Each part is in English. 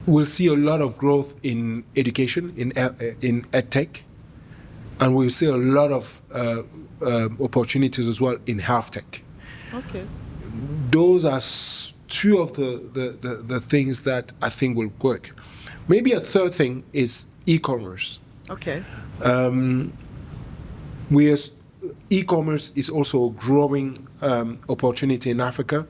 we'll see a lot of growth in education, in edtech, and we'll see a lot of opportunities as well in health tech. Okay. Those are two of the things that I think will work. Maybe a third thing is e-commerce. Okay. E-commerce is also a growing opportunity in Africa.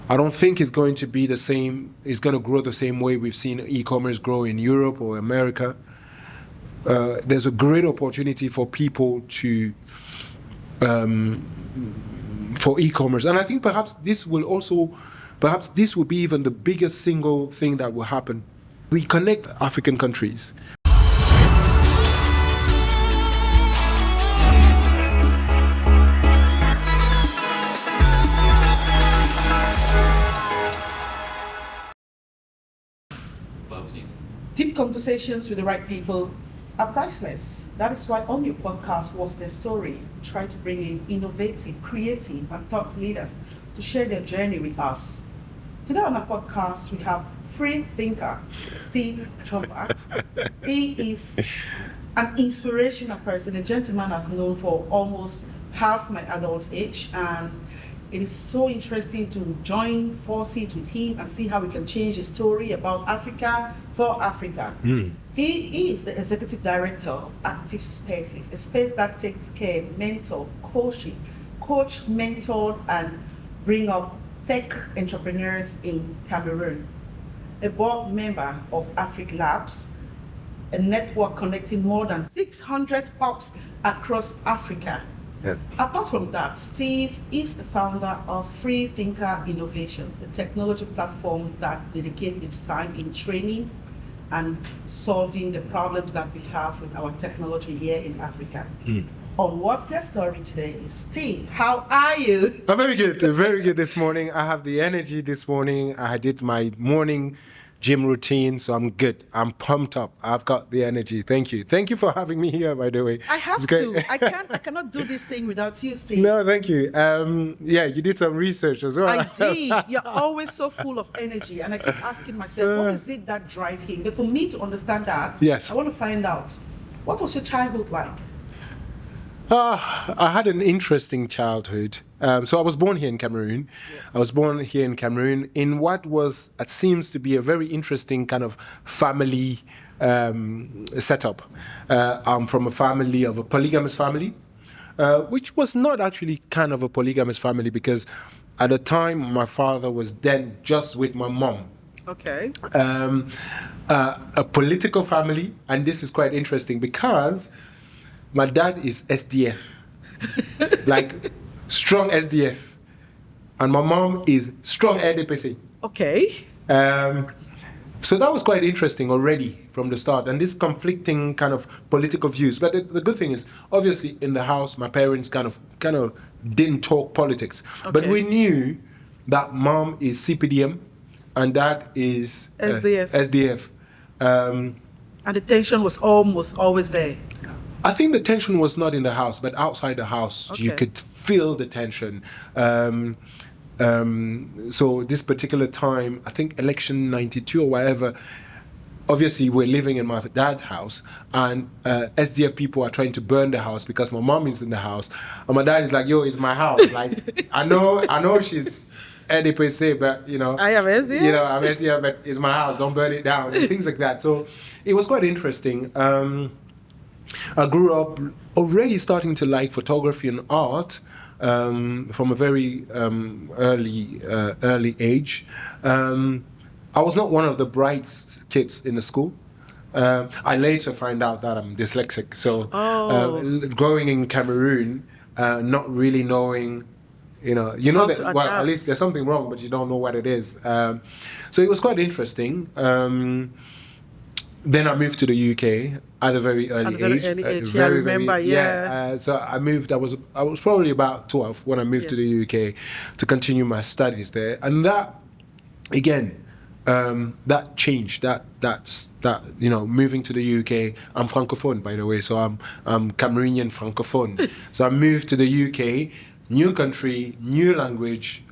I don't think it's going to be the same, it's going to grow the same way we've seen e-commerce grow in Europe or America. There's a great opportunity for people to, for e-commerce. And I think perhaps this will be even the biggest single thing that will happen. We connect African countries. Deep conversations with the right people are priceless. That is why on your podcast, What's Their Story, try to bring in innovative, creative, and thought leaders to share their journey with us. Today on our podcast, we have free thinker, Steve Tchoumba. He is an inspirational person, a gentleman I've known for almost half my adult age, and it is so interesting to join forces with him and see how we can change the story about Africa for Africa. He is the Executive Director of ActivSpaces, a space that takes care, mentor, coach, mentor, and bring up tech entrepreneurs in Cameroon. A board member of AfriLabs, a network connecting more than 600 hubs across Africa. Yeah. Apart from that, Steve is the founder of Free Thinker Innovation, a technology platform that dedicates its time in training and solving the problems that we have with our technology here in Africa. On What's Their Story today is Steve. How are you? I'm very good this morning. I have the energy this morning. I did my morning gym routine, so I'm good. I'm pumped up. I've got the energy. Thank you. Thank you for having me here, by the way. I have to. I cannot do this thing without you, Steve. No, thank you. Yeah, you did some research as well. I did. You're always so full of energy, and I keep asking myself, what is it that drives him? But for me to understand that, yes, I want to find out, what was your childhood like? I had an interesting childhood. So I was born here in Cameroon. Yeah. I was born here in Cameroon in what seems to be a very interesting kind of family setup. I'm from a polygamous family, which was not actually kind of a polygamous family because at the time my father was then just with my mom. Okay. A political family, and this is quite interesting because my dad is SDF, like strong SDF, and my mom is strong RDPC. Okay. So that was quite interesting already from the start, and this conflicting kind of political views. But the good thing is, obviously, in the house, my parents kind of didn't talk politics, okay, but we knew that mom is CPDM and dad is SDF. And the tension was almost always there. I think the tension was not in the house, but outside the house, okay, you could feel the tension. So this particular time, I think election 92 or whatever, obviously we're living in my dad's house, and SDF people are trying to burn the house because my mom is in the house, and my dad is like, yo, it's my house. Like, I know she's NDPC, but I am SDF. I'm SDF, but it's my house, don't burn it down, and things like that. So it was quite interesting. I grew up already starting to like photography and art from a very early age. I was not one of the bright kids in the school. I later find out that I'm dyslexic. So growing in Cameroon, not really knowing, that, well, at least there's something wrong, but you don't know what it is. So it was quite interesting. Then I moved to the UK at a very early age. I remember, yeah. So I moved. I was probably about 12 when I moved to the UK to continue my studies there, and that again, that changed. That moving to the UK. I'm francophone, by the way, so I'm Cameroonian francophone. So I moved to the UK new country, new language,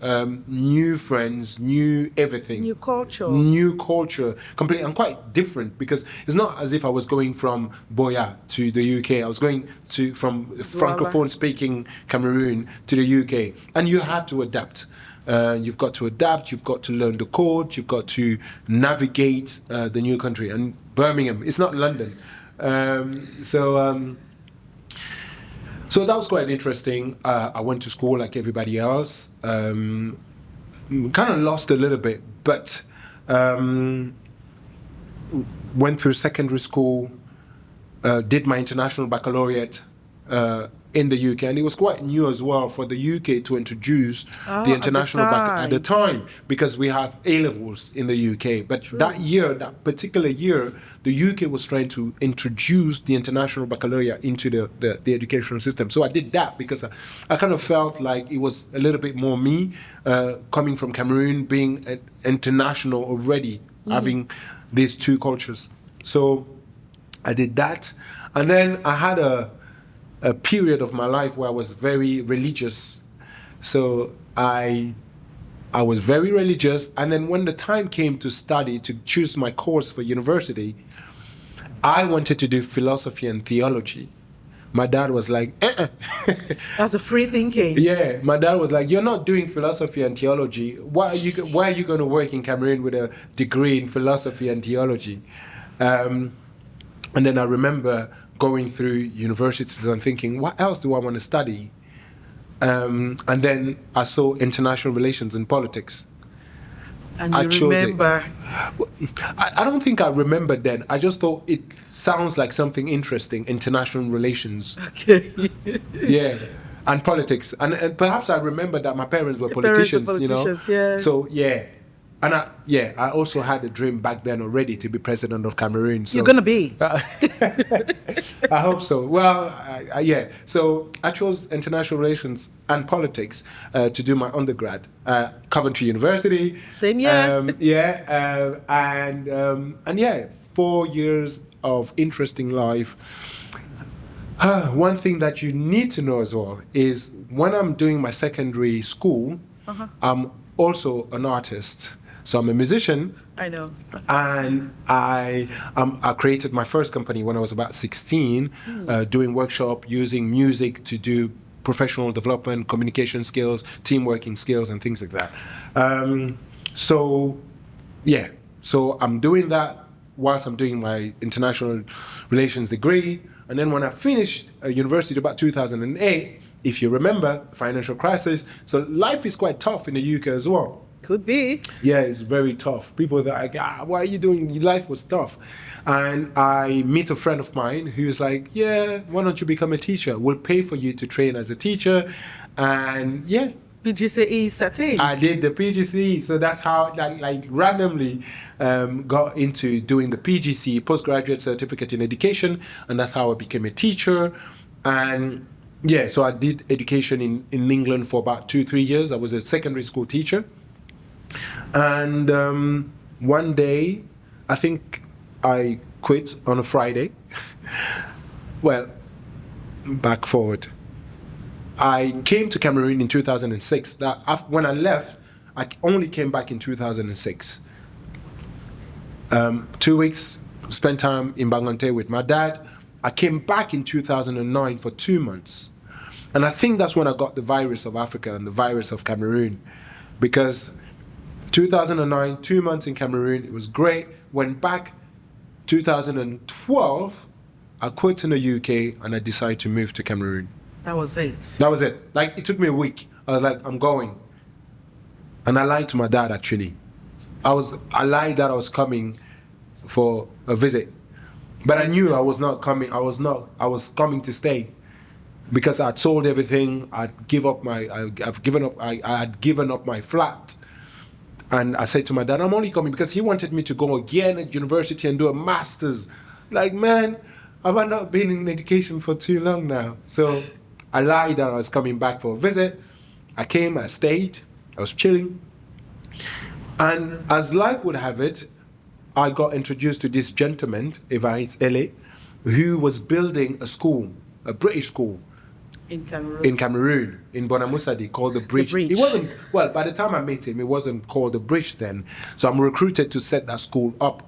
new friends, new everything. New culture, completely, and quite different, because it's not as if I was going from Boya to the UK. I was going from Francophone speaking Cameroon to the UK. And you have to adapt. You've got to adapt, you've got to learn the code, you've got to navigate the new country. And Birmingham, it's not London. So that was quite interesting. I went to school like everybody else. Kind of lost a little bit, but went through secondary school, did my international baccalaureate in the UK, and it was quite new as well for the UK to introduce the international at the time, because we have A-levels in the UK. But that particular year, the UK was trying to introduce the international baccalaureate into the educational system. So I did that because I kind of felt like it was a little bit more me, coming from Cameroon, being international already, having these two cultures. So I did that, and then I had a period of my life where I was very religious. So I was very religious, and then when the time came to study, to choose my course for university, I wanted to do philosophy and theology. My dad was like, That's a free thinking. Yeah, my dad was like, you're not doing philosophy and theology. Why are you going to work in Cameroon with a degree in philosophy and theology? And then I remember going through universities and thinking, what else do I want to study? And then I saw international relations and politics. And you remember? I don't think I remembered then. I just thought it sounds like something interesting, international relations. Okay. Yeah, and politics. And perhaps I remember that my parents were politicians, Yeah. So, yeah. And I also had a dream back then already to be president of Cameroon. So, you're going to be. I hope so. Well, yeah. So I chose international relations and politics to do my undergrad at Coventry University. Same year. And yeah, 4 years of interesting life. One thing that you need to know as well is when I'm doing my secondary school, I'm also an artist. So I'm a musician. I know. And I created my first company when I was about 16, doing workshop, using music to do professional development, communication skills, team working skills, and things like that. So I'm doing that whilst I'm doing my international relations degree. And then when I finished university about 2008, if you remember, financial crisis. So life is quite tough in the UK as well. Could be. Yeah, it's very tough. People are like, what are you doing? Your life was tough. And I meet a friend of mine who's like, yeah, why don't you become a teacher? We'll pay for you to train as a teacher. And yeah. PGCE setting. I did the PGCE. So that's how I randomly got into doing the PGCE, Postgraduate Certificate in Education. And that's how I became a teacher. And yeah, so I did education in England for about 2-3 years. I was a secondary school teacher. And one day, I think I quit on a Friday. Well, back forward. I came to Cameroon in 2006. When I left, I only came back in 2006. 2 weeks, spent time in Bangante with my dad. I came back in 2009 for 2 months. And I think that's when I got the virus of Africa and the virus of Cameroon. Because 2009, 2 months in Cameroon, it was great. Went back 2012, I quit in the UK and I decided to move to Cameroon. That was it. That was it. Like, it took me a week. I was like, I'm going. And I lied to my dad, actually. I lied that I was coming for a visit. But I knew I was not coming. I was coming to stay. Because I'd sold everything. I had given up my flat. And I said to my dad, I'm only coming because he wanted me to go again at university and do a master's. Like, man, I've not been in education for too long now. So I lied that I was coming back for a visit. I came, I stayed, I was chilling. And as life would have it, I got introduced to this gentleman, Evans Ele, who was building a school, a British school, In Cameroon. In Cameroon, in Bonamoussadi, called the Bridge. Bridge. It wasn't, well, by the time I met him, it wasn't called the Bridge then. So I'm recruited to set that school up.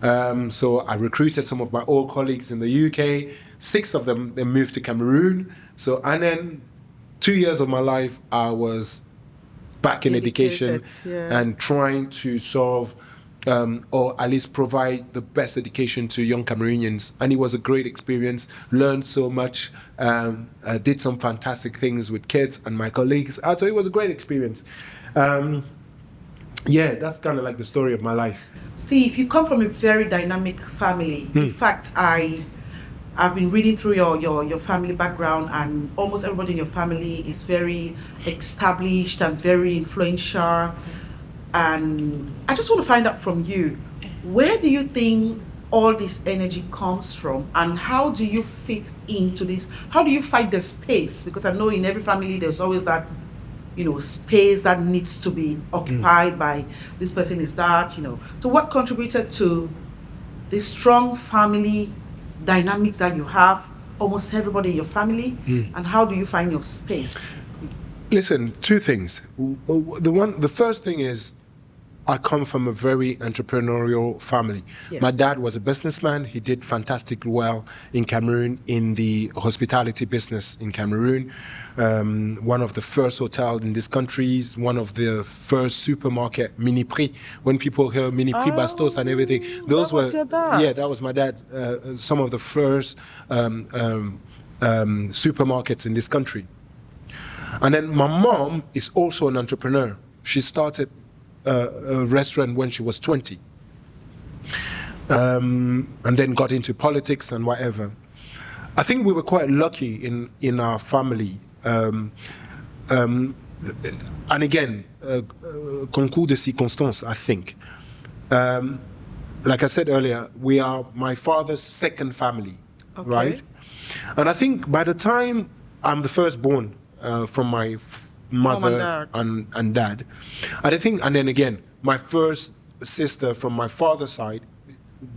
So I recruited some of my old colleagues in the UK. 6 of them, they moved to Cameroon. So, and then 2 years of my life, I was back in education and trying to solve or at least provide the best education to young Cameroonians. And it was a great experience, learned so much, did some fantastic things with kids and my colleagues. So it was a great experience. Yeah, that's kind of like the story of my life. Steve, you come from a very dynamic family. In fact, I've been reading through your family background, and almost everybody in your family is very established and very influential. And I just want to find out from you, where do you think all this energy comes from, and how do you fit into this? How do you find the space? Because I know in every family there's always that, space that needs to be occupied by this person is that, So what contributed to the strong family dynamics that you have, almost everybody in your family, and how do you find your space? Listen, 2 things. The first thing is, I come from a very entrepreneurial family. Yes. My dad was a businessman. He did fantastically well in Cameroon in the hospitality business in Cameroon. One of the first hotels in this country, one of the first supermarket, Mini Prix. When people hear Mini Prix, Bastos and everything, those was your dad. Yeah, that was my dad. Some of the first supermarkets in this country. And then my mom is also an entrepreneur. She started a restaurant when she was 20, and then got into politics and whatever. I think we were quite lucky in our family. And again, concours de circonstances, I think. Like I said earlier, we are my father's second family, right? And I think by the time I'm the firstborn from my mother and dad, I think, and then again, my first sister from my father's side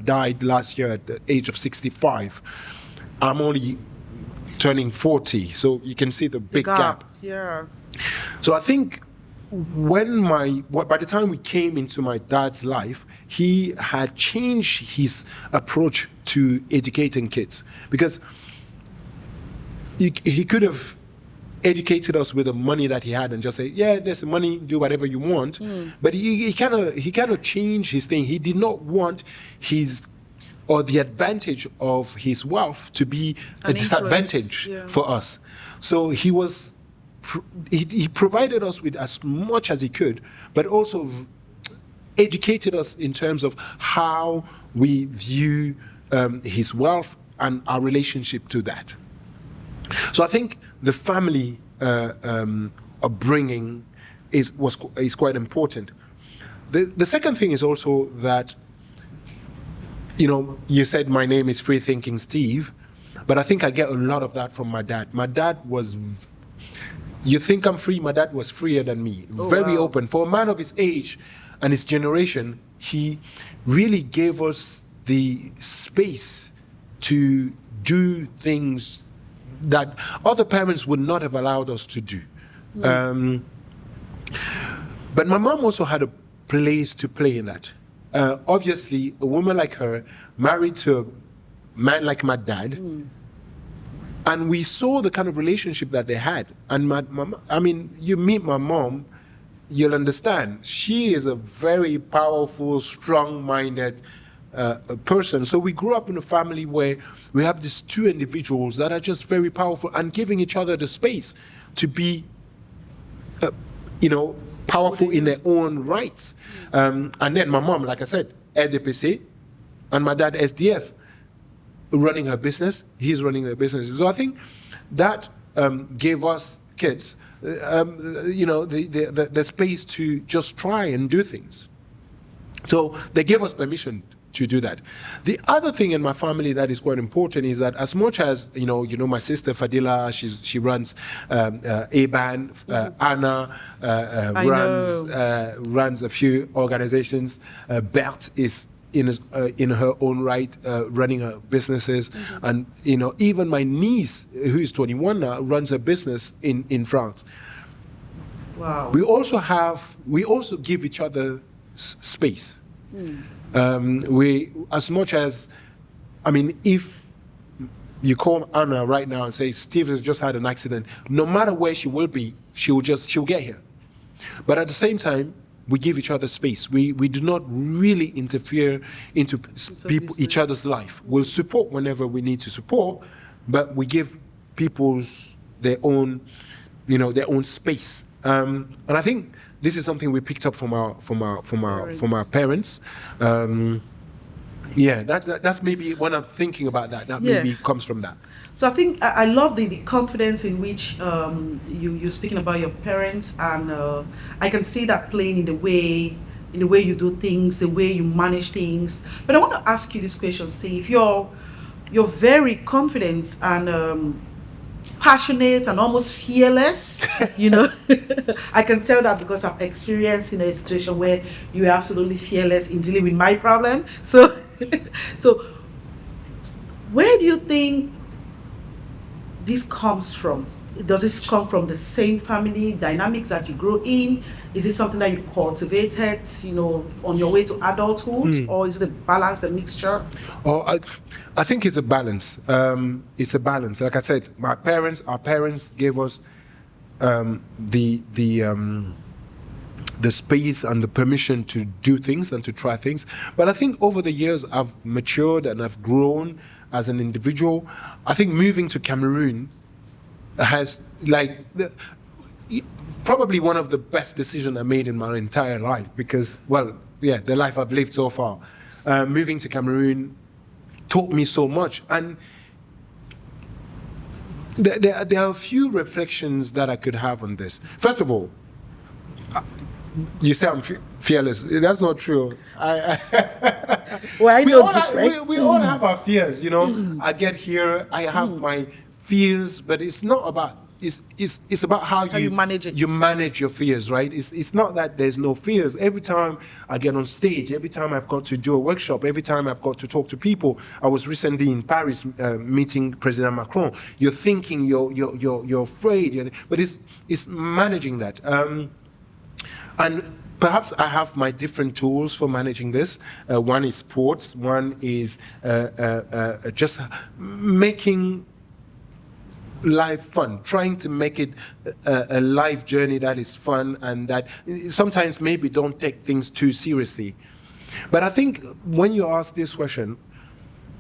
died last year at the age of 65. I'm only turning 40, so you can see the big gap. Yeah. So I think by the time we came into my dad's life, he had changed his approach to educating kids, because he could have educated us with the money that he had and just say, yeah, there's money, do whatever you want. But he kind of changed his thing. He did not want the advantage of his wealth to be a disadvantage for us. So he provided us with as much as he could, but also educated us in terms of how we view his wealth and our relationship to that. So I think the family upbringing is quite important. The second thing is also that, you said my name is Free Thinking Steve, but I think I get a lot of that from my dad. My dad was, you think I'm free? My dad was freer than me, very open. For a man of his age and his generation, he really gave us the space to do things that other parents would not have allowed us to do. But my mom also had a place to play in that. Obviously, a woman like her, married to a man like my dad, and we saw the kind of relationship that they had. And you meet my mom, you'll understand. She is a very powerful, strong-minded person. So we grew up in a family where we have these 2 individuals that are just very powerful and giving each other the space to be, powerful in their own rights. And then my mom, like I said, RDPC, and my dad SDF, running her business. He's running their business. So I think that gave us kids, the space to just try and do things. So they gave us permission to do that. The other thing in my family that is quite important is that as much as, my sister Fadila, she runs ABAN, Anna runs a few organizations, Bert is in her own right, running her businesses, and even my niece, who is 21 now, runs a business in France. Wow. We also give each other space. We, as much as, if you call Anna right now and say Steve has just had an accident, no matter where she will be, she'll get here. But at the same time, we give each other space. We do not really interfere into each other's life. We'll support whenever we need to support, but we give people their own space. And I think this is something we picked up from our parents. That's maybe when I'm thinking about that. Maybe comes from that. So I think I love the confidence in which you're speaking about your parents, and I can see that playing in the way you do things, the way you manage things. But I want to ask you this question, Steve. You're very confident and passionate and almost fearless. I can tell that because I've experienced in a situation where you are absolutely fearless in dealing with my problem. So where do you think this comes from? Does this come from the same family dynamics that you grew in? Is it something that you cultivated, on your way to adulthood, or is it a balance, a mixture? I think it's a balance. It's a balance. Like I said, our parents gave us the space and the permission to do things and to try things. But I think over the years I've matured and I've grown as an individual. I think moving to Cameroon has probably one of the best decisions I made in my entire life, because, the life I've lived so far. Moving to Cameroon taught me so much. And there are a few reflections that I could have on this. First of all, you say I'm fearless. That's not true. I know we all have our fears, I get here, I have my fears, but it's not about, it's about how you manage it. You manage your fears, right? It's not that there's no fears. Every time I get on stage, every time I've got to do a workshop, every time I've got to talk to people. I was recently in Paris meeting President Macron. You're thinking, you're afraid, but it's managing that. And perhaps I have my different tools for managing this. One is sports. One is just making life fun, trying to make it a life journey that is fun and that sometimes maybe don't take things too seriously. But I think when you ask this question,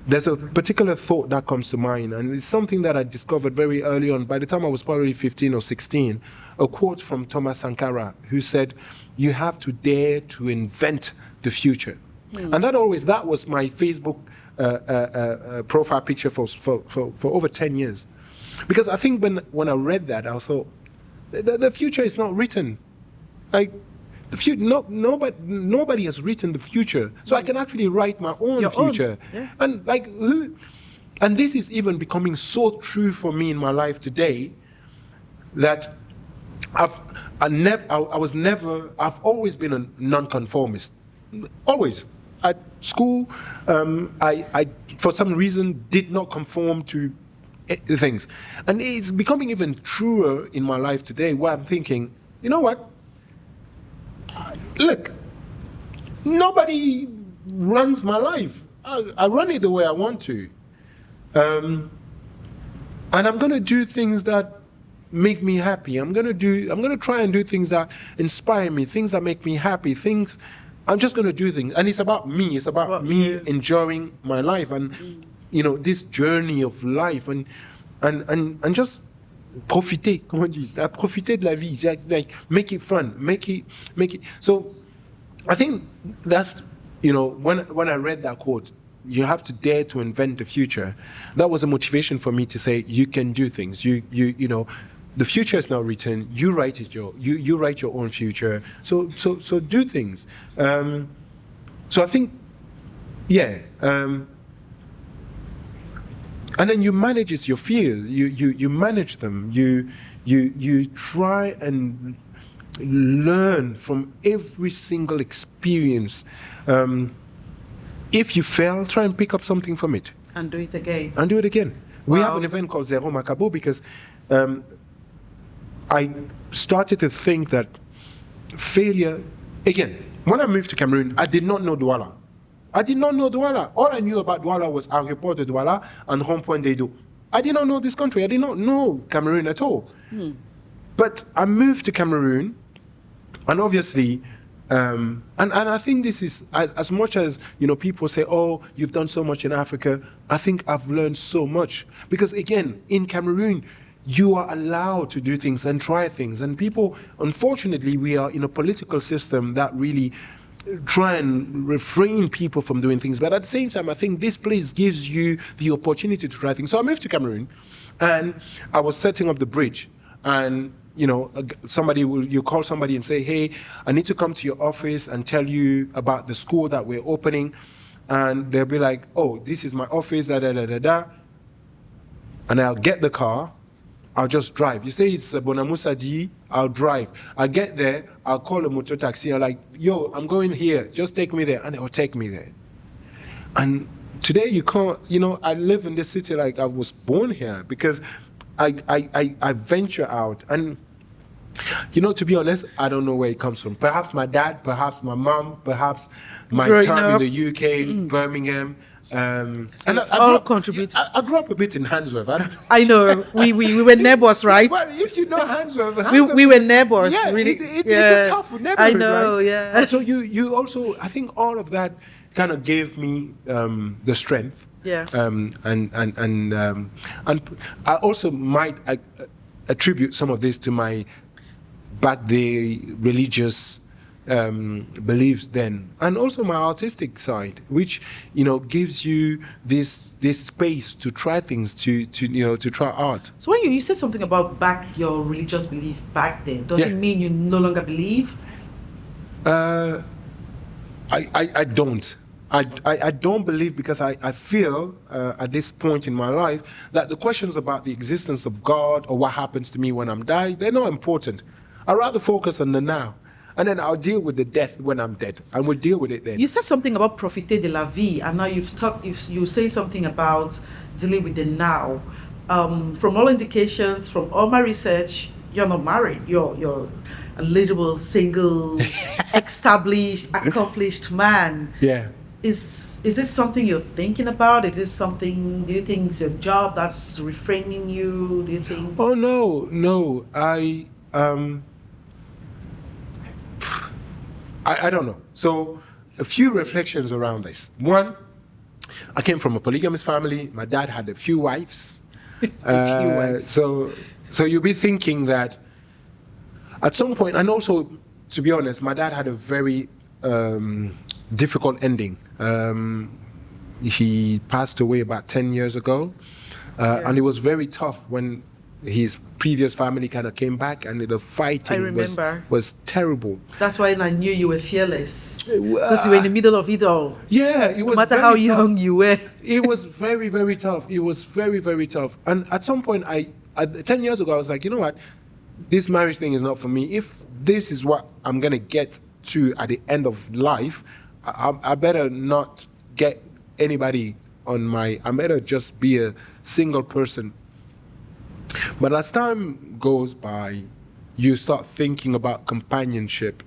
there's a particular thought that comes to mind, and it's something that I discovered very early on. By the time I was probably 15 or 16, a quote from Thomas Sankara, who said, "You have to dare to invent the future." And that was my Facebook profile picture for over 10 years. Because I think when I read that, I thought, the future is not written. Nobody has written the future, so I can actually write my own future. Yeah. And this is even becoming so true for me in my life today, that I've always been a nonconformist. Always. At school, I for some reason did not conform to things. And it's becoming even truer in my life today, where I'm thinking, you know what? Look, nobody runs my life. I run it the way I want to. And I'm going to do things that make me happy. I'm going to try and do things that inspire me, things that make me happy, I'm just going to do things. And it's about me. It's about me enjoying my life and, this journey of life and just profiter, comment on dit, profiter de la vie, like make it fun, make it. So I think that's, when I read that quote, you have to dare to invent the future. That was a motivation for me to say, you can do things. You the future is not written. You write it. You write your own future. So do things. So I think, and then you manage your fears. You manage them. You try and learn from every single experience. If you fail, try and pick up something from it. And do it again. And do it again. We Wow. have an event called Zero Macabo because I started to think that failure, again, when I moved to Cameroon, I did not know Douala. I did not know Douala. All I knew about Douala was Aéroport de Douala and Rond-Point des Dos. I did not know this country. I did not know Cameroon at all. But I moved to Cameroon, and obviously, and I think this is, as much as, people say, oh, you've done so much in Africa, I think I've learned so much. Because again, in Cameroon, you are allowed to do things and try things. And people, unfortunately, we are in a political system that really try and refrain people from doing things. But at the same time, I think this place gives you the opportunity to try things. So I moved to Cameroon, and I was setting up the bridge. And you call somebody and say, hey, I need to come to your office and tell you about the school that we're opening. And they'll be like, oh, this is my office, da, da, da, da, da. And I'll get the car, I'll just drive. You say it's Bonamusa D, I'll drive. I get there, I'll call a motor taxi. I'm like, yo, I'm going here, just take me there. And they'll take me there. And today you can't, I live in this city like I was born here because I venture out. And, to be honest, I don't know where it comes from. Perhaps my dad, perhaps my mom, perhaps my Growing time up. in the UK, Birmingham. So it's all contributing. I grew up a bit in Handsworth. I don't know. I know. We were neighbors, right? Well, if you know Handsworth, We were neighbors, yeah, really. It's a tough neighborhood. I know, right? yeah. And so you also, I think all of that kind of gave me the strength. Yeah. And I also might attribute some of this to my back day religious beliefs then, and also my artistic side, which gives you this space to try things, to try art. So when you said something about your religious belief back then, does it mean you no longer believe? I don't. I don't believe because I feel at this point in my life that the questions about the existence of God or what happens to me when I'm dying, they're not important. I'd rather focus on the now. And then I'll deal with the death when I'm dead, and we'll deal with it then. You said something about profiter de la vie, and now you say something about dealing with the now. From all indications, from all my research, you're not married. You're a eligible, single, established, accomplished man. Yeah. Is this something you're thinking about? Is this something? Do you think it's your job that's reframing you? Do you think? Oh no. I don't know. So a few reflections around this. One, I came from a polygamous family. My dad had a few wives. So you'll be thinking that at some point, and also, to be honest, my dad had a very difficult ending. He passed away about 10 years ago. And it was very tough when his previous family kind of came back, and the fighting was terrible. That's why I knew you were fearless, because you were in the middle of it all. Yeah, it was. No matter how young you were. It was very, very tough. It was very, very tough. And at some point, 10 years ago, I was like, you know what? This marriage thing is not for me. If this is what I'm going to get to at the end of life, I better not get anybody I better just be a single person. But as time goes by, you start thinking about companionship.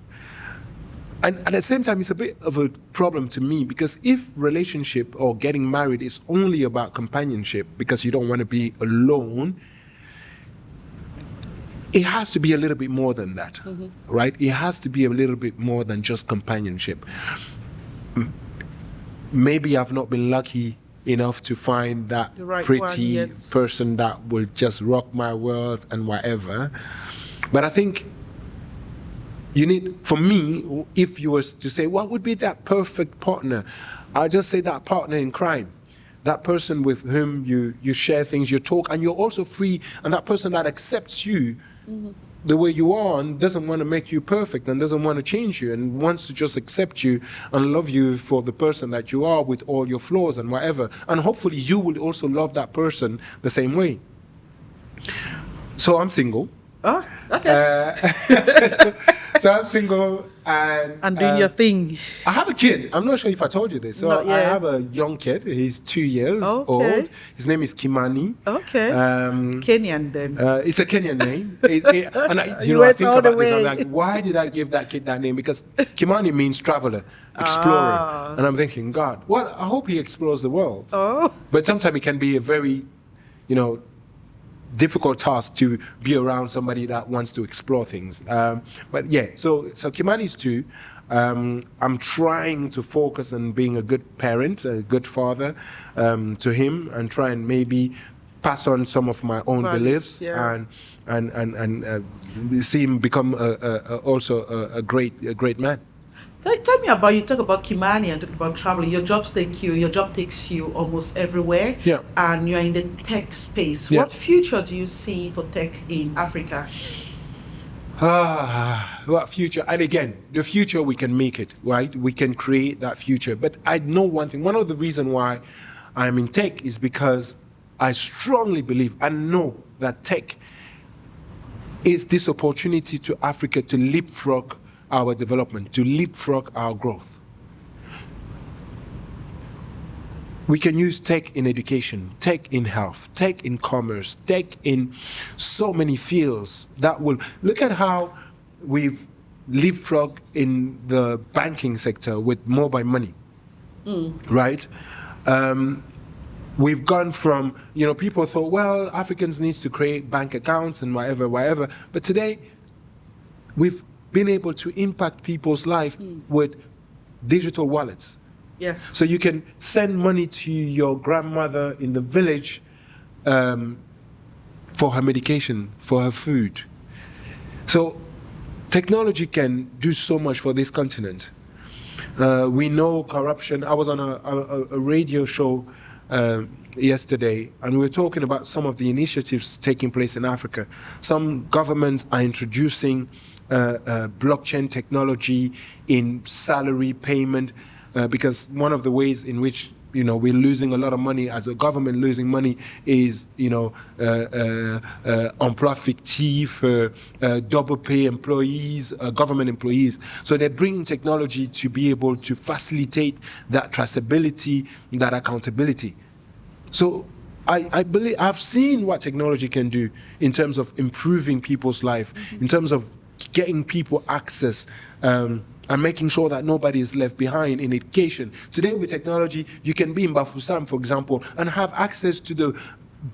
And at the same time, it's a bit of a problem to me, because if relationship or getting married is only about companionship because you don't want to be alone, it has to be a little bit more than that, right? It has to be a little bit more than just companionship. Maybe I've not been lucky enough to find that pretty person that will just rock my world and whatever. But I think you need, for me, if you were to say, what would be that perfect partner? I'll just say that partner in crime. That person with whom you share things, you talk, and you're also free, and that person that accepts you the way you are and doesn't want to make you perfect and doesn't want to change you and wants to just accept you and love you for the person that you are with all your flaws and whatever. And hopefully you will also love that person the same way. So I'm single. Oh, okay. So I'm single And doing your thing. I have a kid. I'm not sure if I told you this. So Not I yet. have a young kid. He's 2 years Okay. old. His name is Kimani. Okay. Kenyan then. It's a Kenyan name. And I You went think all the about this. I'm way. like, why did I give that kid that name? Because Kimani means traveler, explorer. Ah. And I'm thinking, God, well, I hope he explores the world. Oh. But sometimes it can be a very, difficult task to be around somebody that wants to explore things. But yeah, so Kimani's 2. I'm trying to focus on being a good parent, a good father to him, and try and maybe pass on some of my own beliefs, yeah. and see him become also a great man. Tell me about, you talk about Kimani and talk about traveling. Your job takes you almost everywhere. Yeah. And you're in the tech space. Yeah. What future do you see for tech in Africa? What future? And again, the future, we can make it, right? We can create that future. But I know one thing. One of the reasons why I'm in tech is because I strongly believe and know that tech is this opportunity to Africa to leapfrog our development, to leapfrog our growth. We can use tech in education, tech in health, tech in commerce, tech in so many fields that will... Look at how we've leapfrogged in the banking sector with mobile money, right? We've gone from, people thought, well, Africans need to create bank accounts and whatever. But today, we've been able to impact people's life with digital wallets. Yes. So you can send money to your grandmother in the village for her medication, for her food. So technology can do so much for this continent. We know corruption. I was on a radio show yesterday, and we were talking about some of the initiatives taking place in Africa. Some governments are introducing blockchain technology in salary payment, because one of the ways in which we're losing a lot of money as a government, losing money is emploi fictif, double pay employees, government employees. So they're bringing technology to be able to facilitate that traceability, that accountability. So I believe I've seen what technology can do in terms of improving people's life, in terms of getting people access, and making sure that nobody is left behind in education. Today with technology, you can be in Bafoussam, for example, and have access to the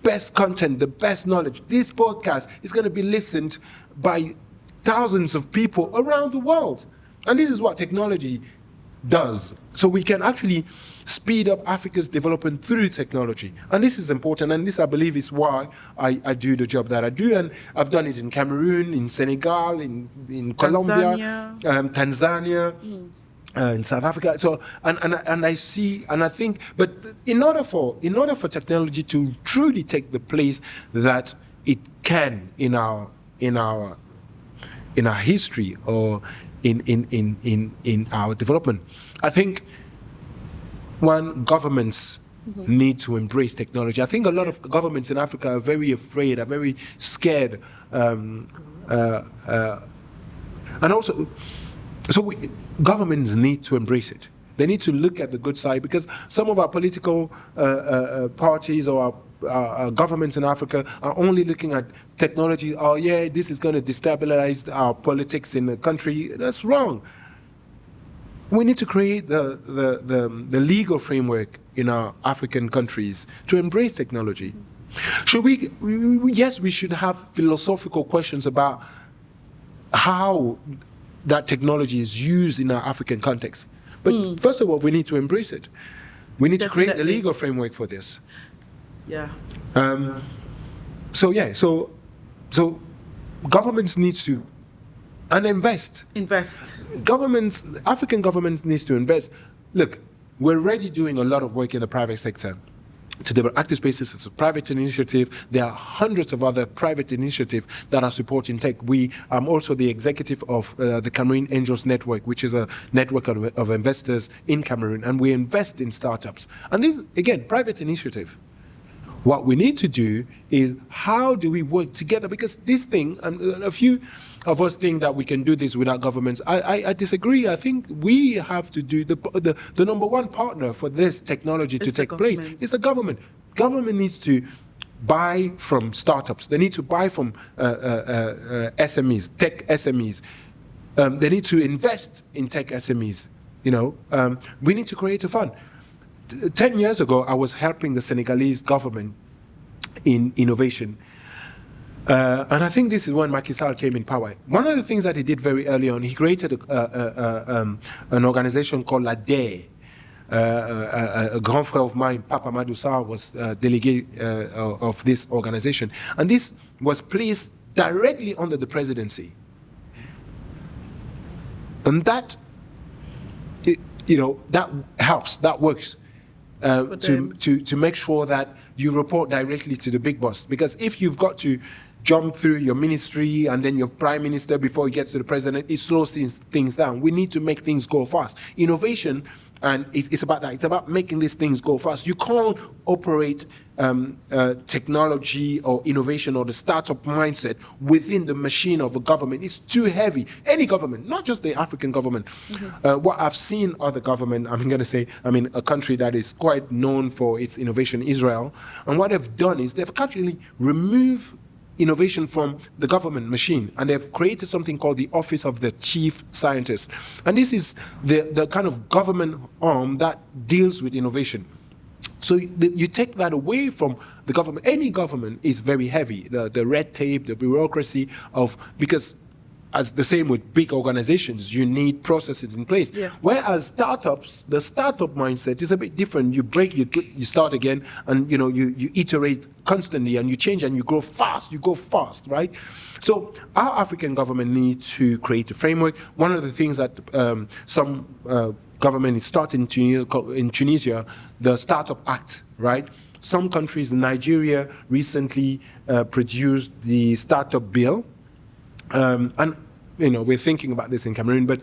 best content, the best knowledge. This podcast is going to be listened by thousands of people around the world. And this is what technology does. So we can actually speed up Africa's development through technology. And this is important, and this, I believe, is why I do the job that I do. And I've done it in Cameroon, in Senegal, in Colombia, Tanzania, in South Africa. So and I see, and I think, but in order for technology to truly take the place that it can in our history, or in our development, I think governments need to embrace technology. I think a lot of governments in Africa are very afraid, are very scared, and also, governments need to embrace it. They need to look at the good side, because some of our political parties or our governments in Africa are only looking at technology. Oh yeah, this is going to destabilize our politics in the country. That's wrong. We need to create the legal framework in our African countries to embrace technology. Should we? Yes, we should have philosophical questions about how that technology is used in our African context. But first of all, we need to embrace it. We need to create the legal framework for this. Yeah. So governments need to invest. African governments needs to invest. Look, we're already doing a lot of work in the private sector to develop ActivSpaces. It's a private initiative. There are hundreds of other private initiatives that are supporting tech. I'm also the executive of the Cameroon Angels Network, which is a network of investors in Cameroon, and we invest in startups. And this, again, private initiative. What we need to do is how do we work together? Because this thing, a few of us think that we can do this without governments. I disagree. I think we have to do the number one partner for this technology to take place is the government. Government needs to buy from startups. They need to buy from SMEs, tech SMEs. They need to invest in tech SMEs. We need to create a fund. 10 years ago, I was helping the Senegalese government in innovation. And I think this is when Macky Sall came in power. One of the things that he did very early on, he created an organization called La DAE. A grand frère of mine, Papa Madou Sarr, was delegate of this organization. And this was placed directly under the presidency. And that, that helps, that works. To make sure that you report directly to the big boss. Because if you've got to jump through your ministry and then your prime minister before you get to the president, it slows things down. We need to make things go fast. Innovation, and it's about that. It's about making these things go fast. You can't operate technology or innovation or the startup mindset within the machine of a government. It's too heavy. Any government, not just the African government. What I've seen other government, a country that is quite known for its innovation, Israel, and what they've done is they've actually removed innovation from the government machine, and they've created something called the Office of the Chief Scientist. And this is the kind of government arm that deals with innovation. So you take that away from the government. Any government is very heavy. The red tape, the bureaucracy because as the same with big organizations, you need processes in place. Yeah. Whereas startups, the startup mindset is a bit different. You break, you start again, and you iterate constantly, and you change, and you go fast, right? So our African government needs to create a framework. One of the things that some government is starting in Tunisia, the Startup Act, right? Some countries, Nigeria recently produced the Startup Bill. And we're thinking about this in Cameroon, but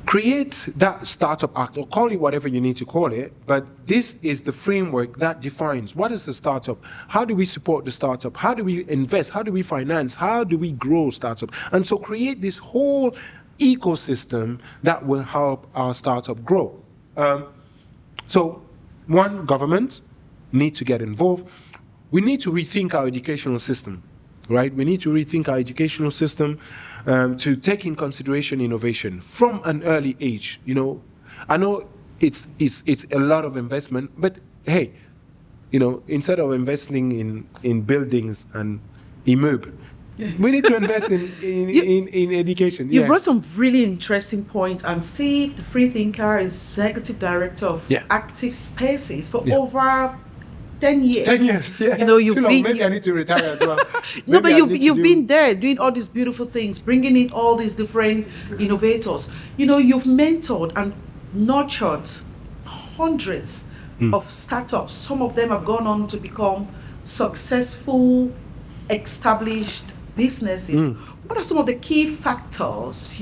create that Startup Act, or call it whatever you need to call it, but this is the framework that defines what is the startup, how do we support the startup, how do we invest, how do we finance, how do we grow startup, and so create this whole ecosystem that will help our startup grow. So one, government need to get involved. We need to rethink our educational system. Right? We need to rethink our educational system to take in consideration innovation from an early age. I know it's a lot of investment, but hey, instead of investing in buildings and immeubles, we need to invest in education. You brought some really interesting point. And Steve, the free thinker, is Executive Director of ActivSpaces for over 10 years. 10 years, yeah. You've been, maybe I need to retire as well. No, but you've been there doing all these beautiful things, bringing in all these different innovators. You've mentored and nurtured hundreds of startups. Some of them have gone on to become successful, established businesses. What are some of the key factors,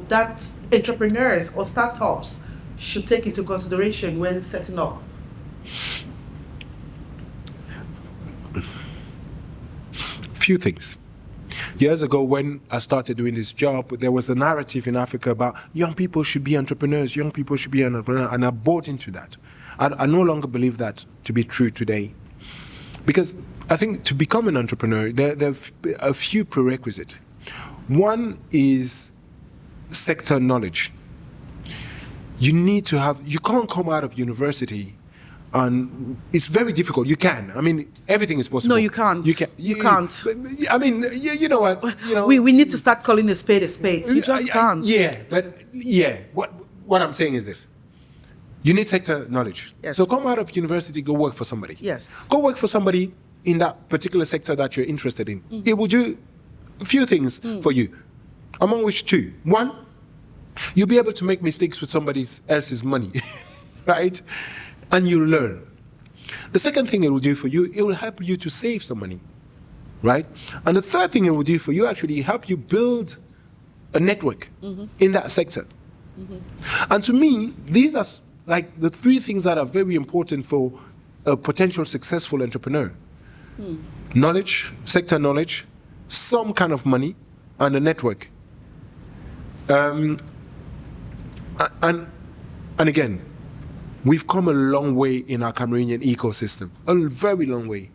that entrepreneurs or startups should take into consideration when setting up? Few things. Years ago, when I started doing this job, there was the narrative in Africa about young people should be entrepreneurs, and I bought into that. I no longer believe that to be true today. Because I think to become an entrepreneur, there are a few prerequisites. One is sector knowledge. You can't come out of university and it's very difficult. You can. Everything is possible. No, you can't. You can't. You know what? We need to start calling a spade a spade. You just can't. What I'm saying is this. You need sector knowledge. Yes. So come out of university, go work for somebody. Yes. Go work for somebody in that particular sector that you're interested in. It will do a few things for you, among which two. One, you'll be able to make mistakes with somebody else's money, right? And you learn. The second thing it will do for you, it will help you to save some money, right? And the third thing it will do for you, actually help you build a network in that sector. And to me, these are like the three things that are very important for a potential successful entrepreneur? Knowledge, sector knowledge, some kind of money, and a network. And again, we've come a long way in our Cameroonian ecosystem, a very long way.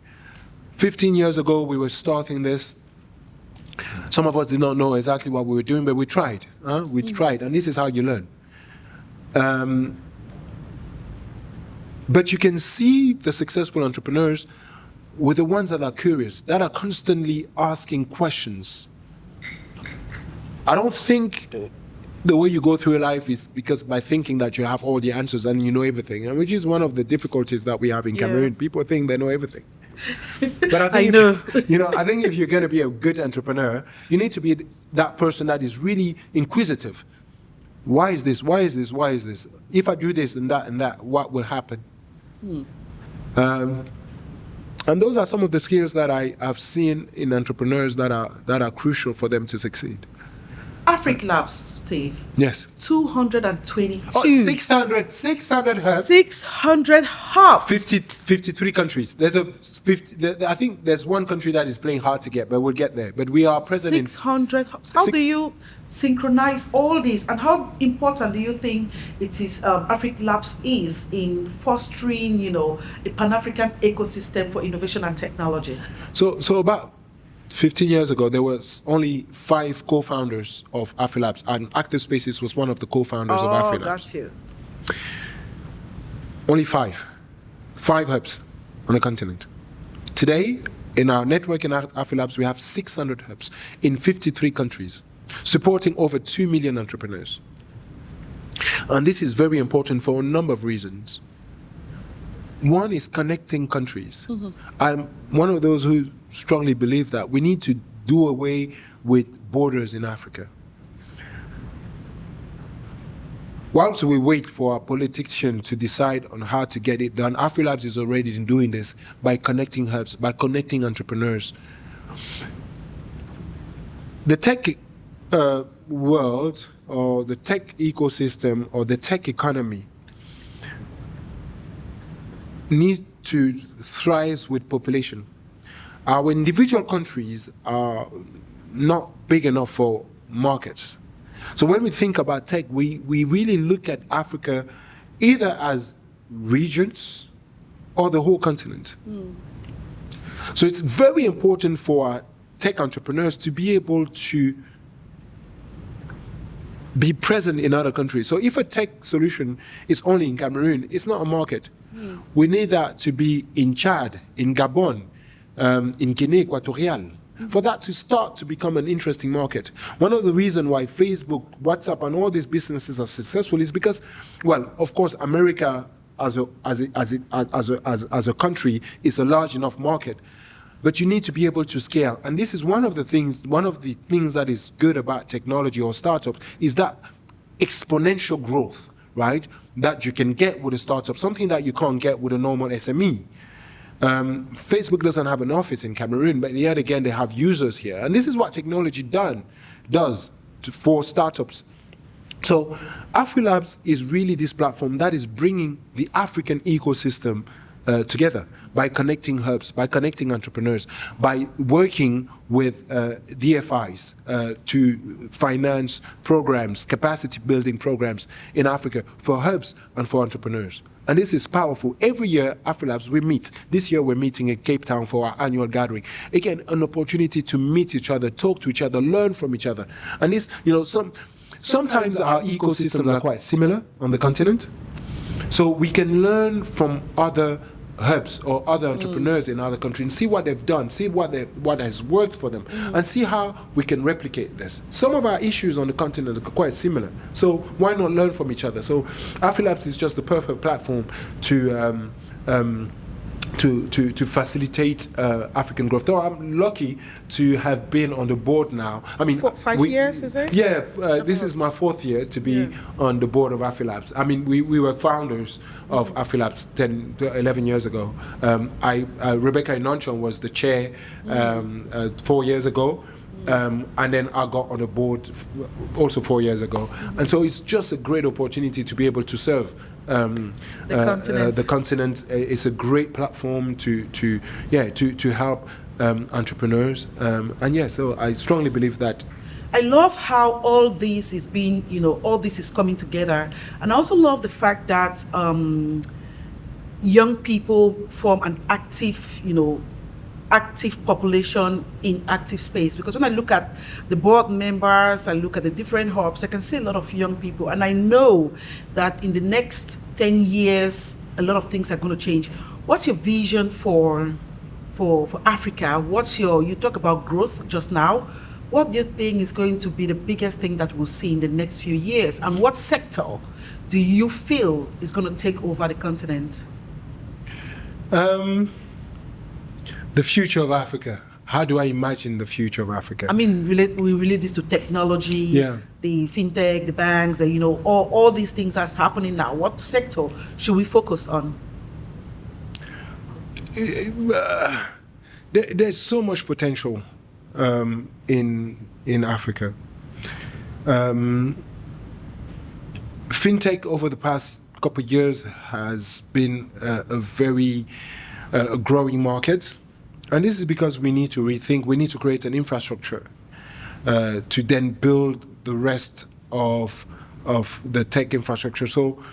15 years ago, we were starting this. Some of us did not know exactly what we were doing, but we tried. We tried, and this is how you learn. But you can see the successful entrepreneurs with the ones that are curious, that are constantly asking questions. I don't think the way you go through life is because by thinking that you have all the answers and you know everything, which is one of the difficulties that we have in Cameroon. People think they know everything. But I think I think if you're going to be a good entrepreneur, you need to be that person that is really inquisitive. Why is this? Why is this? Why is this? If I do this and that, what will happen? And those are some of the skills that I have seen in entrepreneurs that are crucial for them to succeed. AfriLabs, Steve. Yes. 222. Oh, 600 hubs. 600 hubs. 53 countries. I think there's one country that is playing hard to get, but we'll get there. But we are present 600 hubs. How do you synchronize all this, and how important do you think it is AfriLabs is in fostering, a Pan-African ecosystem for innovation and technology? So about 15 years ago, there was only 5 co-founders of AfriLabs, and ActivSpaces was one of the co-founders of AfriLabs. Got you. Only 5 hubs on the continent. Today, in our network in AfriLabs, we have 600 hubs in 53 countries, supporting over 2 million entrepreneurs. And this is very important for a number of reasons. One is connecting countries. I'm one of those who strongly believe that we need to do away with borders in Africa. Whilst we wait for our politicians to decide on how to get it done, AfriLabs is already doing this by connecting hubs, by connecting entrepreneurs. The tech world, or the tech ecosystem, or the tech economy needs to thrive with population. Our individual countries are not big enough for markets. So when we think about tech, we really look at Africa either as regions or the whole continent. So it's very important for our tech entrepreneurs to be able to be present in other countries. So if a tech solution is only in Cameroon, it's not a market. We need that to be in Chad, in Gabon, in Guinea Equatorial, for that to start to become an interesting market. One of the reasons why Facebook, WhatsApp, and all these businesses are successful is because, well, of course, America as a country is a large enough market, but you need to be able to scale. And this is one of the things that is good about technology or startups is that exponential growth, right? That you can get with a startup, something that you can't get with a normal SME. Facebook doesn't have an office in Cameroon, but yet again, they have users here. And this is what technology does for startups. So AfriLabs is really this platform that is bringing the African ecosystem together by connecting hubs, by connecting entrepreneurs, by working with DFIs to finance programs, capacity building programs in Africa for hubs and for entrepreneurs. And this is powerful. Every year, AfriLabs, we meet. This year, we're meeting in Cape Town for our annual gathering. Again, an opportunity to meet each other, talk to each other, learn from each other. And this, sometimes our ecosystems are quite similar on the continent. So we can learn from other hubs or other entrepreneurs in other countries and see what they've done, see what has worked for them, and see how we can replicate this. Some of our issues on the continent are quite similar, so why not learn from each other? So AfriLabs is just the perfect platform to facilitate African growth. Though I'm lucky to have been on the board now. I mean, 5 years, is it? Yeah, this is my 4th year to be on the board of AfriLabs. I mean, we were founders of AfriLabs 10 to 11 years ago. Rebecca Inonchon was the chair 4 years ago. And then I got on the board also 4 years ago. And so it's just a great opportunity to be able to serve continent. The continent is a great platform to help entrepreneurs. So I strongly believe that. I love how all this is being, all this is coming together. And I also love the fact that young people form an active population in ActivSpace. Because when I look at the board members, I look at the different hubs, I can see a lot of young people. And I know that in the next 10 years, a lot of things are going to change. What's your vision for Africa? You talk about growth just now. What do you think is going to be the biggest thing that we'll see in the next few years? And what sector do you feel is going to take over the continent? The future of Africa. How do I imagine the future of Africa? I mean, we relate this to technology, the fintech, the banks, all these things that's happening now. What sector should we focus on? There's so much potential in Africa. Fintech over the past couple of years has been a very growing market, and this is because we need to create an infrastructure to then build the rest of the tech infrastructure. So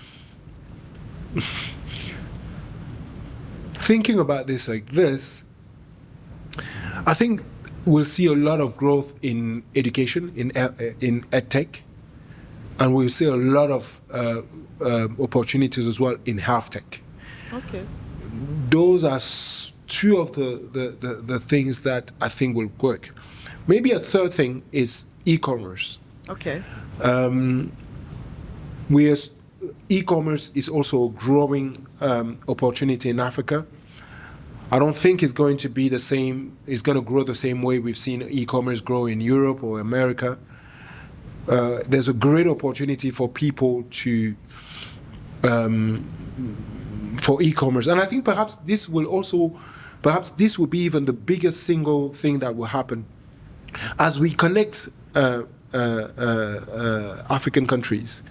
thinking about this like this, I think we'll see a lot of growth in education, in edtech, and we'll see a lot of opportunities as well in health tech. Okay. Those are two of the things that I think will work. Maybe a third thing is e-commerce. Okay. E-commerce is also a growing opportunity in Africa. I don't think it's going to be the same. It's going to grow the same way we've seen e-commerce grow in Europe or America. There's a great opportunity for people for e-commerce, and I think perhaps this will be even the biggest single thing that will happen as we connect African countries.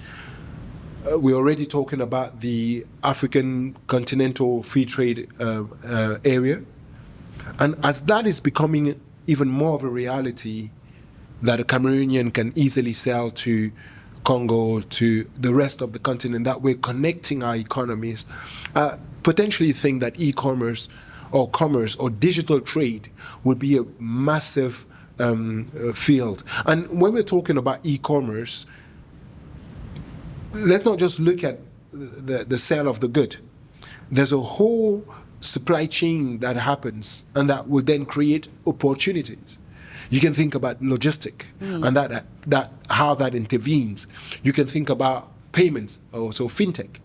We're already talking about the African continental free trade area. And as that is becoming even more of a reality, that a Cameroonian can easily sell to Congo, to the rest of the continent, that we're connecting our economies, potentially think that e-commerce or commerce or digital trade would be a massive field. And when we're talking about e-commerce, let's not just look at the sale of the good. There's a whole supply chain that happens, and that will then create opportunities. You can think about logistic and that how that intervenes. You can think about payments, also fintech.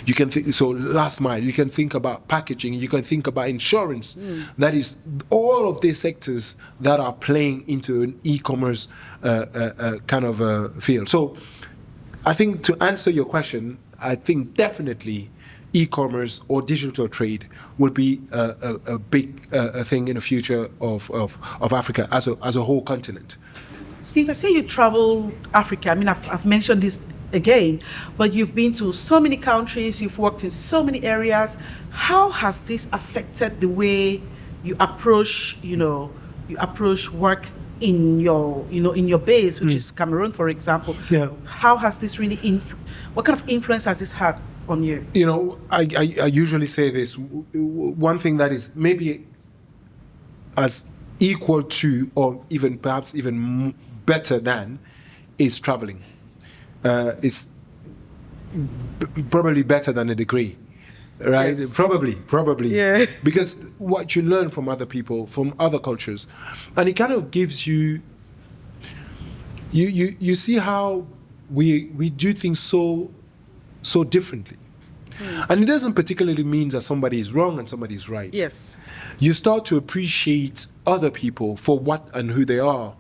You can think last mile. You can think about packaging. You can think about insurance. That is all of these sectors that are playing into an e-commerce kind of field. So I think to answer your question, I think definitely e-commerce or digital trade will be a big thing in the future of Africa as a whole continent. Steve, I say you travel Africa. I mean, I've mentioned this again, but you've been to so many countries, you've worked in so many areas. How has this affected the way you approach work in your base, which is Cameroon, for example? Yeah. How has this really what kind of influence has this had on you? I usually say this. One thing that is maybe as equal to, or even perhaps even better than, is traveling. It's probably better than a degree, right? Yes. Probably. Yeah. Because what you learn from other people, from other cultures, and it kind of gives you see how we do things so differently. And it doesn't particularly mean that somebody is wrong and somebody is right. Yes. You start to appreciate other people for what and who they are.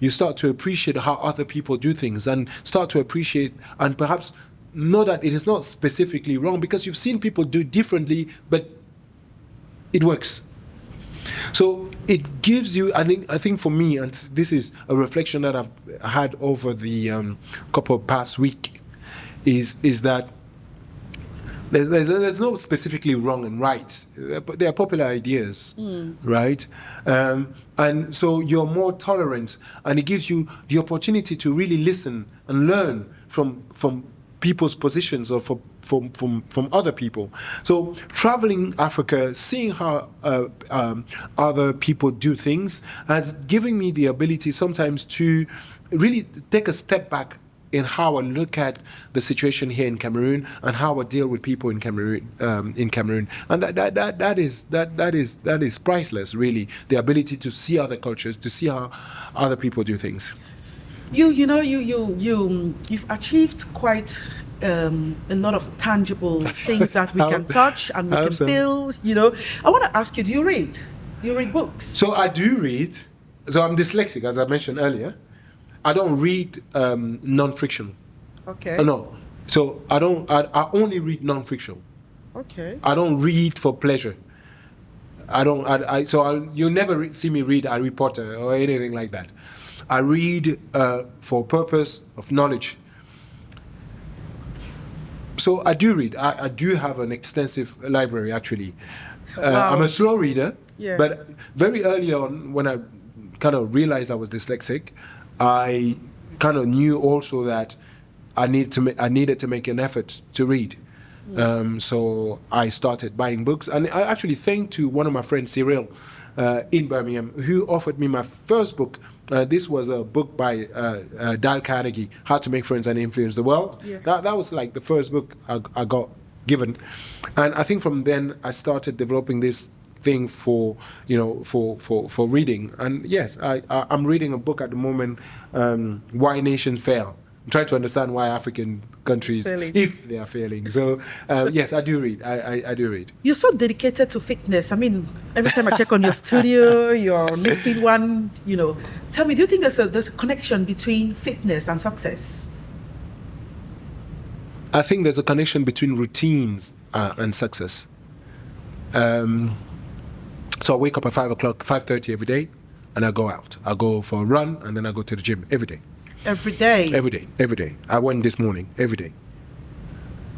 You start to appreciate how other people do things, and start to appreciate and perhaps know that it is not specifically wrong, because you've seen people do differently, but it works. So it gives you, I think for me, and this is a reflection that I've had over the couple of past week, is that There's no specifically wrong and right, but they are popular ideas, right? And so you're more tolerant, and it gives you the opportunity to really listen and learn from people's positions or from other people. So traveling Africa, seeing how other people do things, has given me the ability sometimes to really take a step back in how I look at the situation here in Cameroon and how I deal with people in Cameroon, and that is priceless, really. The ability to see other cultures, to see how other people do things. You've achieved quite a lot of tangible things that we can touch and we can feel. I want to ask you: do you read? Do you read books? So I do read. So I'm dyslexic, as I mentioned earlier. I don't read non-fiction. Okay. No. So I don't. I only read non-fiction. Okay. I don't read for pleasure. I don't. You'll never see me read Harry Potter or anything like that. I read for purpose of knowledge. So I do read. I do have an extensive library, actually. Wow. I'm a slow reader, Yeah. but very early on, when I kind of realized I was dyslexic, I kind of knew also that I needed to make an effort to read. So I started buying books, and I actually thank to one of my friends, Cyril, in Birmingham, who offered me my first book. This was a book by Dale Carnegie, How to Make Friends and Influence the World. Yeah. That was like the first book I got given, and I think from then I started developing this thing for reading. And yes, I'm reading a book at the moment, Why Nations Fail. I'm trying to understand why African countries, if they are failing. So yes, I do read. I do read. You're so dedicated to fitness. I mean, every time I check on your studio, you're lifting one. Tell me, do you think there's a connection between fitness and success? I think there's a connection between routines and success. So I wake up at 5:30 every day, and I go out. I go for a run, and then I go to the gym every day. Every day? Every day. I went this morning, every day.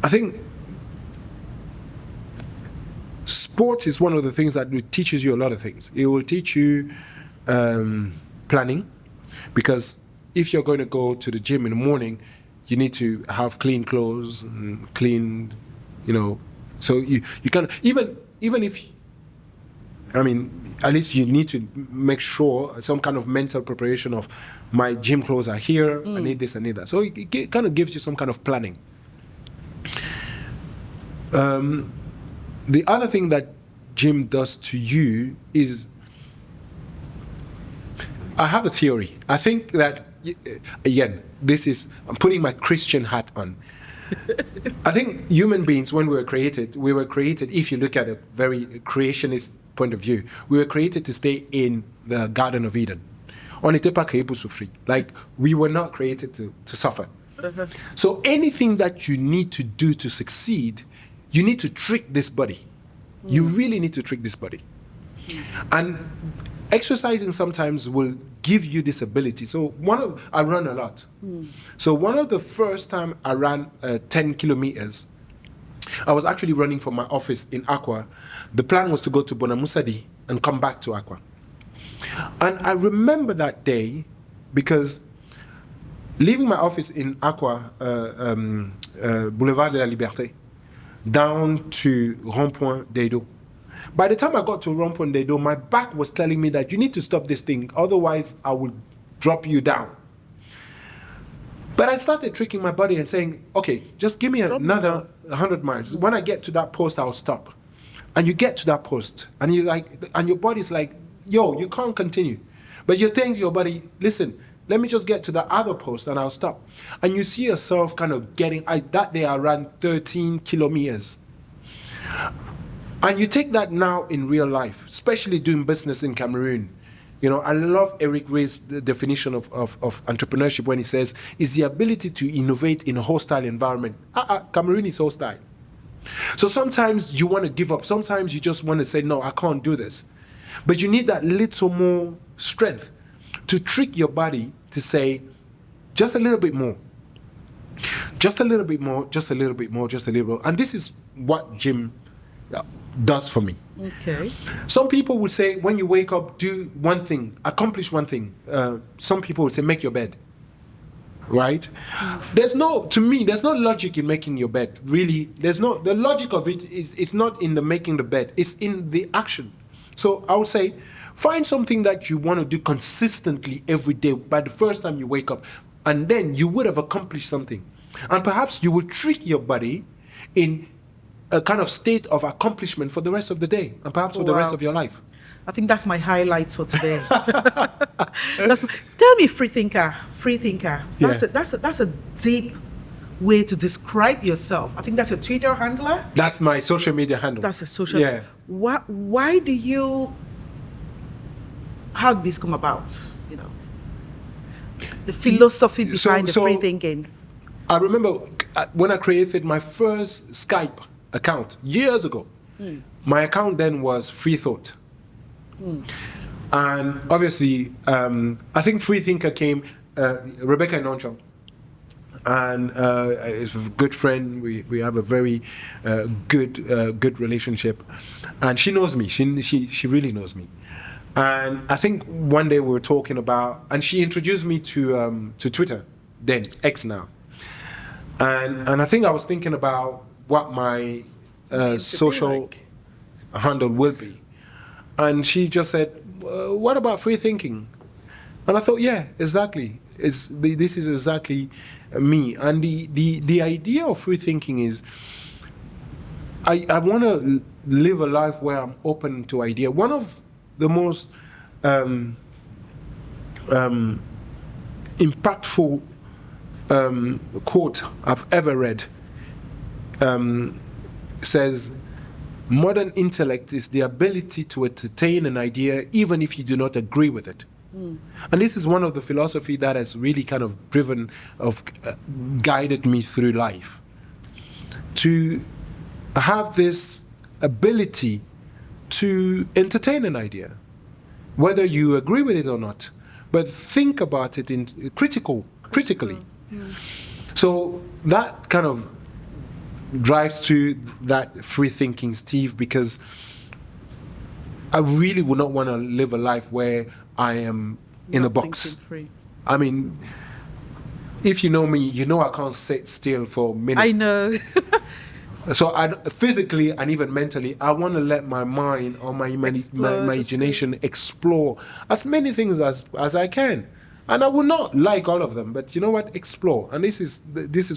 I think sport is one of the things that teaches you a lot of things. It will teach you planning, because if you're going to go to the gym in the morning, you need to have clean clothes and clean, so you can, even if, at least you need to make sure some kind of mental preparation of my gym clothes are here, I need this, I need that. So it kind of gives you some kind of planning. The other thing that gym does to you is, I have a theory. I think that, again, I'm putting my Christian hat on. I think human beings, when we were created, if you look at a very creationist point of view, we were created to stay in the Garden of Eden. On n'était pas créé pour souffrir. Like, we were not created to suffer. So anything that you need to do to succeed, you need to trick this body. You really need to trick this body. And exercising sometimes will give you this ability. So I run a lot. So one of the first time I ran 10 kilometers, I was actually running from my office in Accra. The plan was to go to Bonamusadi and come back to Accra. And I remember that day because leaving my office in Accra, Boulevard de la Liberté, down to Rond-Point d'Edo. By the time I got to Rond-Point d'Edo, my back was telling me that you need to stop this thing, otherwise I will drop you down. But I started tricking my body and saying, okay, just give me another 100 miles. When I get to that post, I'll stop. And you get to that post, and your body's like, yo, you can't continue. But you're telling your body, listen, let me just get to the other post and I'll stop. And you see yourself kind of that day I ran 13 kilometers. And you take that now in real life, especially doing business in Cameroon. I love Eric Ray's definition of entrepreneurship when he says, it's the ability to innovate in a hostile environment. Cameroon is hostile. So sometimes you want to give up. Sometimes you just want to say, no, I can't do this. But you need that little more strength to trick your body to say, just a little bit more. just a little bit more, just a little bit more, just a little bit. And this is what gym does for me. Okay. Some people will say, when you wake up, do one thing, accomplish one thing. Some people will say, make your bed. Right? There's no logic in making your bed. Really, the logic of it is not in the making the bed. It's in the action. So I would say, find something that you want to do consistently every day by the first time you wake up, and then you would have accomplished something. And perhaps you will trick your body in a kind of state of accomplishment for the rest of the day, and perhaps for the rest of your life. I think that's my highlights for today. Tell me, free thinker. That's a deep way to describe yourself. I think that's your Twitter handler. That's my social media handle. That's a social. Yeah. Why do you? How did this come about? You know, the philosophy behind the free thinking. I remember when I created my first Skype account years ago. My account then was Free Thought. And obviously, I think Free Thinker came, Rebecca and Onchal. And is a good friend. We have a very good relationship. And she knows me. She really knows me. And I think one day we were talking about, and she introduced me to Twitter, then X now. And I think I was thinking about what my social handle will be. And she just said, what about free thinking? And I thought, yeah, exactly. This is exactly me. And the idea of free thinking is, I want to live a life where I'm open to idea. One of the most impactful quote I've ever read says, modern intellect is the ability to entertain an idea even if you do not agree with it. And this is one of the philosophy that has really kind of guided me through life. To have this ability to entertain an idea, whether you agree with it or not, but think about it critically. So that kind of drives to that free thinking, Steve, because I really would not want to live a life where I am in a box. Free. I mean, if you know me, you know I can't sit still for minutes. I know. So physically and even mentally, I want to let my mind or my imagination explore as many things as I can. And I will not like all of them, but you know what? Explore. And this is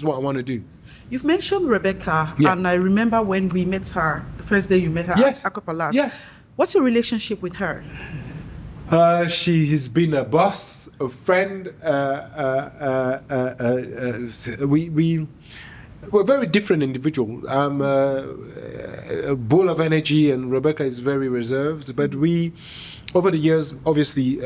what I want to do. You've mentioned Rebecca, and I remember when we met her, the first day you met her at Aquapalas. Yes. What's your relationship with her? She has been a boss, a friend. We're very different individuals. I'm a bull of energy, and Rebecca is very reserved. But over the years, obviously,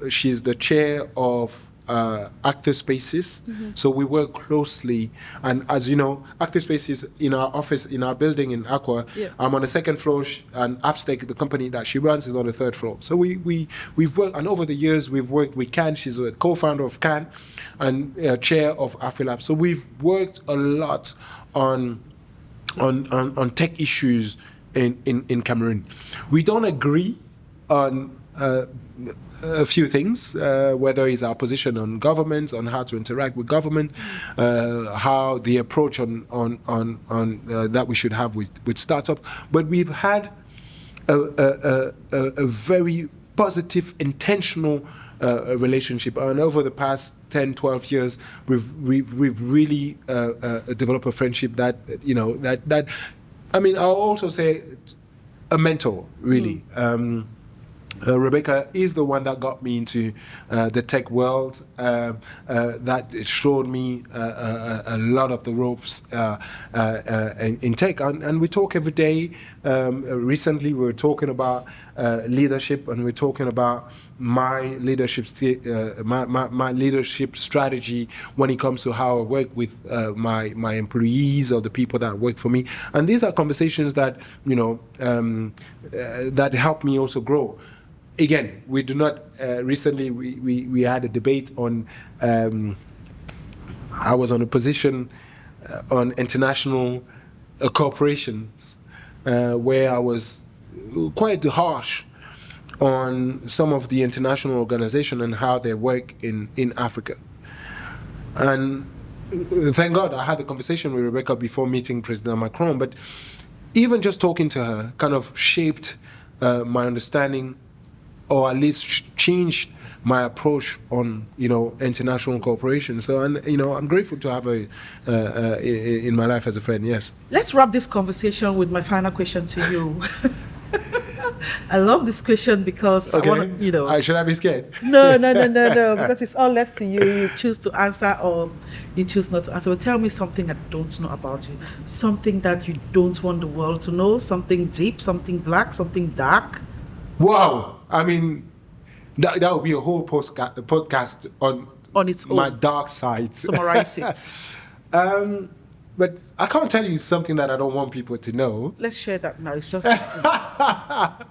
she's the chair of ActivSpaces. So we work closely. And as you know, ActivSpaces in our office, in our building in Aqua, I'm on the second floor, and Upstake, the company that she runs, is on the third floor. So we've worked, and over the years, we've worked with CAN. She's a co-founder of CAN and chair of AfriLabs. So we've worked a lot on tech issues in Cameroon. We don't agree on a few things, whether it's our position on government, on how to interact with government, how the approach on that we should have with startup. But we've had a very positive, intentional relationship, and over the past 10, 12 years, we've really developed a friendship that I mean, I'll also say a mentor, really. Rebecca is the one that got me into the tech world, that showed me a lot of the ropes in tech. And we talk every day. Recently, we were talking about leadership, and we're talking about my leadership strategy when it comes to how I work with my employees or the people that work for me. And these are conversations that that help me also grow. Again, we do not. Recently, we had a debate on I was on a position on international corporations where I was quite harsh on some of the international organizations and how they work in Africa. And thank God I had a conversation with Rebecca before meeting President Macron, but even just talking to her kind of shaped my understanding, or at least changed my approach on, international cooperation. So, and I'm grateful to have her in my life as a friend. Yes. Let's wrap this conversation with my final question to you. I love this question because Okay. I want to, Should I be scared? No, because it's all left to you. You choose to answer or you choose not to answer. But tell me something I don't know about you. Something that you don't want the world to know. Something deep, something black, something dark. Wow. I mean, that would be a whole podcast on its own. My dark side. Summarize it. But I can't tell you something that I don't want people to know. Let's share that now. It's just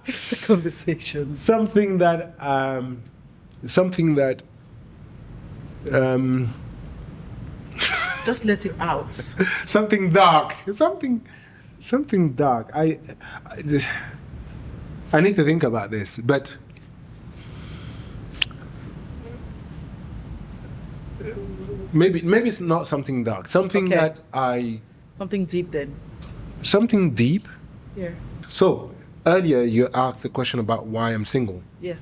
it's a conversation. Something that just let it out. Something dark. Something dark. I need to think about this, but maybe it's not something dark. Something Okay. that Something deep then. something deep. Yeah. So earlier you asked the question about why I'm single. Yeah.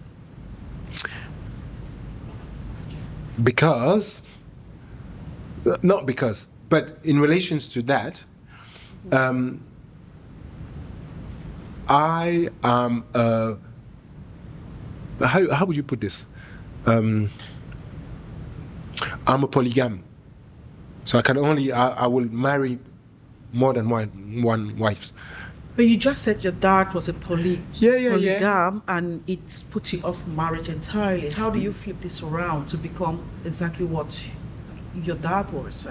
Not because, but in relations to that, I am how would you put this? I'm a polygam, so I will marry more than one wife. But you just said your dad was a polygam, Yeah. and it put you off marriage entirely. How do you flip this around to become exactly what your dad was?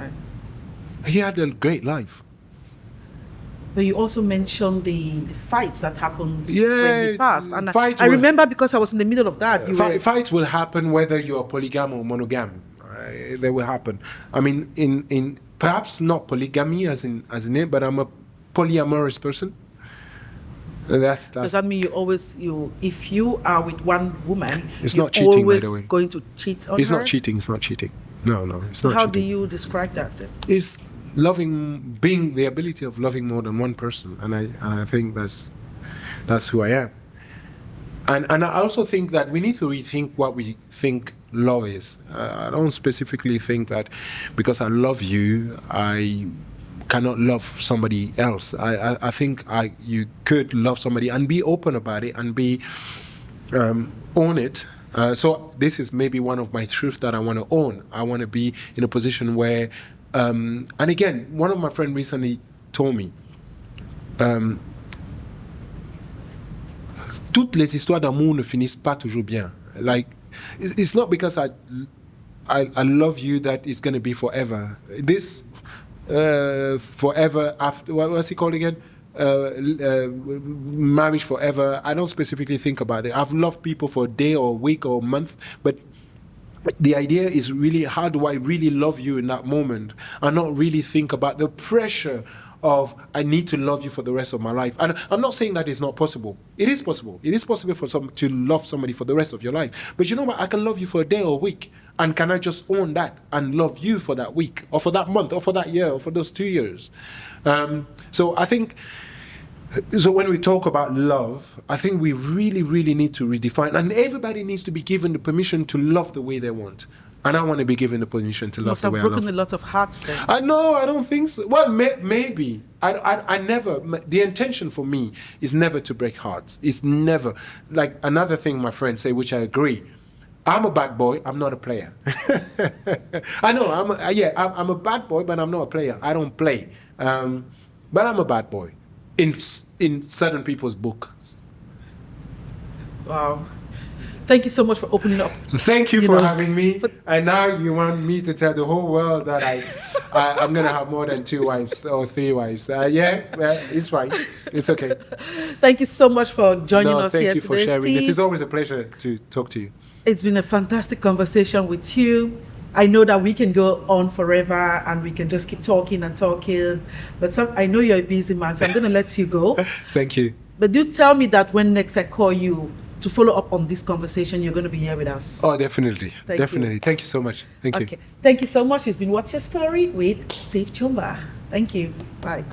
He had a great life. But you also mentioned the fights that happened when Yeah, he passed. And fights I will- remember because I was in the middle of that. Fights will happen whether you're polygam or monogam. They will happen. I mean, in perhaps not polygamy as in it, but I'm a polyamorous person. That's Does that mean if you are with one woman, It's you're not cheating, by always the way. going to cheat on It's her? not cheating. It's not cheating. No, it's So not how cheating. do you describe that then? It's being the ability of loving more than one person, and I think that's who I am. And I also think that we need to rethink what we think love is. I don't specifically think that because I love you, I cannot love somebody else. I think you could love somebody and be open about it and be own it. So this is maybe one of my truths that I want to own. I want to be in a position where, and again, one of my friends recently told me, toutes les histoires d'amour ne finissent pas toujours bien. Like, it's not because I love you that it's going to be forever. This forever after, what's it called again? Marriage forever. I don't specifically think about it. I've loved people for a day or a week or a month, but the idea is really, how do I really love you in that moment and not really think about the pressure of I need to love you for the rest of my life. And I'm not saying that it's not possible. It is possible. It is possible for to love somebody for the rest of your life. But you know what? I can love you for a day or a week. And can I just own that and love you for that week or for that month or for that year or for those 2 years? So I think, so when we talk about love, I think we really, really need to redefine, and everybody needs to be given the permission to love the way they want. And I want to be given the permission to love Must the have way I love. broken a lot of hearts then. I know, I don't think so. Well, maybe. I never, the intention for me is never to break hearts. It's never, like another thing my friends say, which I agree. I'm a bad boy, I'm not a player. I know, I'm a bad boy, but I'm not a player. I don't play. But I'm a bad boy in certain people's book. Wow. Thank you so much for opening up. Thank you for having me. And now you want me to tell the whole world that I'm going to have more than 2 wives or 3 wives. Yeah, well, it's fine. It's okay. Thank you so much for joining us here Thank you today, for sharing. Steve. This is always a pleasure to talk to you. It's been a fantastic conversation with you. I know that we can go on forever and we can just keep talking and talking, but I know you're a busy man, so I'm going to let you go. Thank you. But do tell me that when next I call you to follow up on this conversation, you're going to be here with us. Oh, definitely. Definitely. You. Thank you so much. Thank you. Thank you so much. It's been What's Your Story with Steve Tchoumba. Thank you. Bye.